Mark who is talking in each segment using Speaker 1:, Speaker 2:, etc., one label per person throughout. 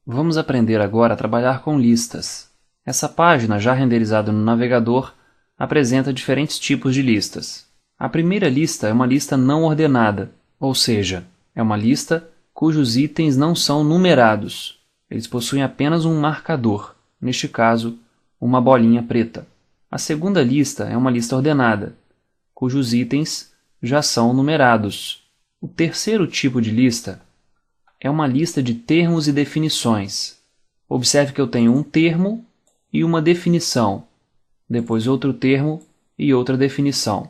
Speaker 1: Vamos aprender agora a trabalhar com listas. Essa página, já renderizada no navegador, apresenta diferentes tipos de listas. A primeira lista é uma lista não ordenada, ou seja, é uma lista cujos itens não são numerados. Eles possuem apenas um marcador, neste caso, uma bolinha preta. A segunda lista é uma lista ordenada, cujos itens já são numerados. O terceiro tipo de lista é uma lista de termos e definições. Observe que eu tenho um termo e uma definição, depois outro termo e outra definição.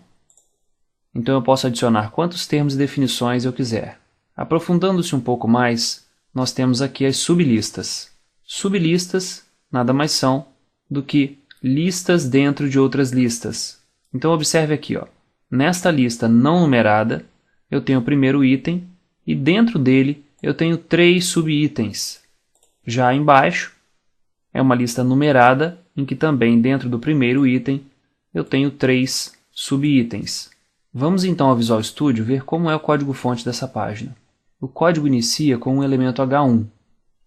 Speaker 1: Então eu posso adicionar quantos termos e definições eu quiser. Aprofundando-se um pouco mais, nós temos aqui as sublistas. Sublistas nada mais são do que listas dentro de outras listas. Então observe aqui, nesta lista não numerada, eu tenho o primeiro item e dentro dele eu tenho 3 subitens. Já embaixo é uma lista numerada em que também dentro do primeiro item eu tenho 3 subitens. Vamos então ao Visual Studio ver como é o código-fonte dessa página. O código inicia com um elemento H1,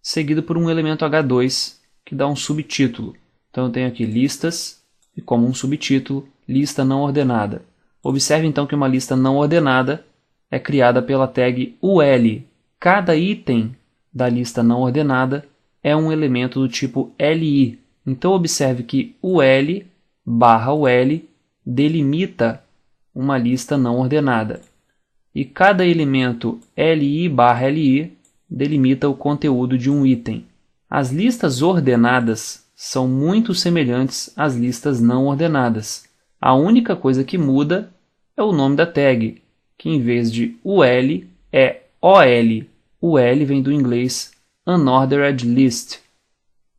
Speaker 1: seguido por um elemento H2, que dá um subtítulo. Então eu tenho aqui listas e como um subtítulo, lista não ordenada. Observe então que uma lista não ordenada é criada pela tag UL. Cada item da lista não ordenada é um elemento do tipo LI. Então observe que UL/UL delimita uma lista não ordenada. E cada elemento LI/LI delimita o conteúdo de um item. As listas ordenadas são muito semelhantes às listas não ordenadas. A única coisa que muda é o nome da tag, que em vez de UL é OL. UL vem do inglês Unordered List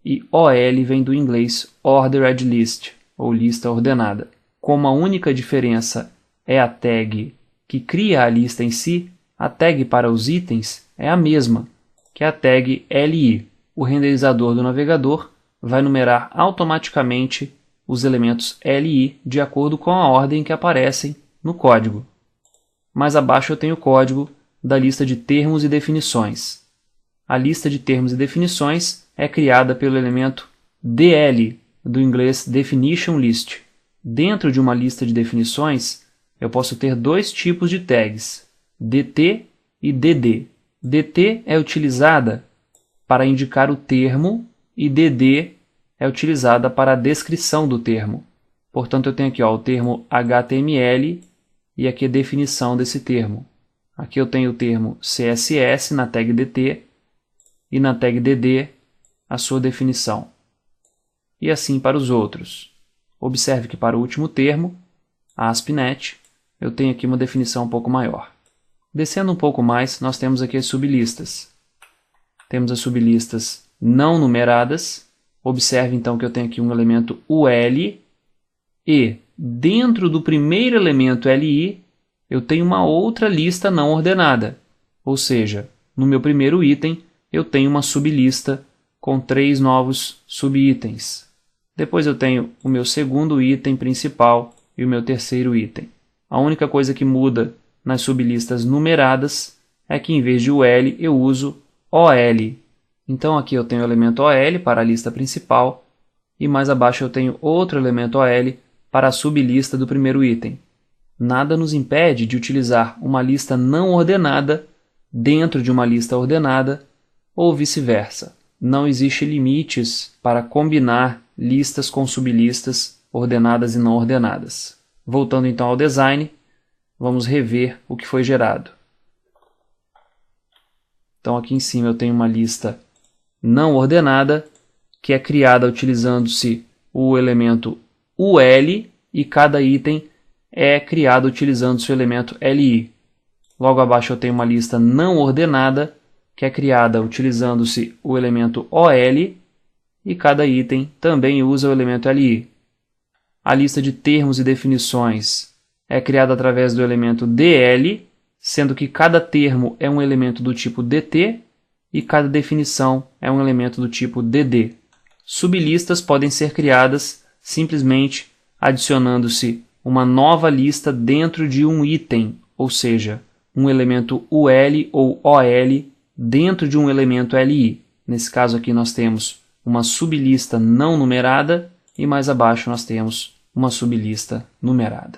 Speaker 1: e OL vem do inglês Ordered List, ou lista ordenada. Como a única diferença é a tag que cria a lista em si, a tag para os itens é a mesma, que é a tag LI. O renderizador do navegador vai numerar automaticamente os elementos LI de acordo com a ordem que aparecem no código. Mais abaixo eu tenho o código da lista de termos e definições. A lista de termos e definições é criada pelo elemento DL, do inglês Definition List. Dentro de uma lista de definições, eu posso ter 2 tipos de tags, DT e DD. DT é utilizada para indicar o termo e DD é utilizada para a descrição do termo. Portanto, eu tenho aqui o termo HTML e aqui a definição desse termo. Aqui eu tenho o termo CSS na tag DT e na tag DD a sua definição. E assim para os outros. Observe que para o último termo, ASP.NET, eu tenho aqui uma definição um pouco maior. Descendo um pouco mais, nós temos aqui as sublistas. Temos as sublistas não numeradas. Observe então que eu tenho aqui um elemento UL e dentro do primeiro elemento LI eu tenho uma outra lista não ordenada. Ou seja, no meu primeiro item eu tenho uma sublista com 3 novos subitens. Depois eu tenho o meu segundo item principal e o meu terceiro item. A única coisa que muda nas sublistas numeradas é que em vez de UL eu uso OL. Então aqui eu tenho o elemento OL para a lista principal e mais abaixo eu tenho outro elemento OL para a sublista do primeiro item. Nada nos impede de utilizar uma lista não ordenada dentro de uma lista ordenada ou vice-versa. Não existe limites para combinar listas com sublistas ordenadas e não ordenadas. Voltando então ao design, vamos rever o que foi gerado. Então aqui em cima eu tenho uma lista não ordenada, que é criada utilizando-se o elemento UL e cada item é criado utilizando-se o elemento LI. Logo abaixo eu tenho uma lista não ordenada, que é criada utilizando-se o elemento OL e cada item também usa o elemento LI. A lista de termos e definições é criada através do elemento DL, sendo que cada termo é um elemento do tipo DT e cada definição é um elemento do tipo DD. Sublistas podem ser criadas simplesmente adicionando-se uma nova lista dentro de um item, ou seja, um elemento UL ou OL dentro de um elemento LI. Nesse caso aqui nós temos uma sublista não numerada e mais abaixo nós temos uma sublista numerada.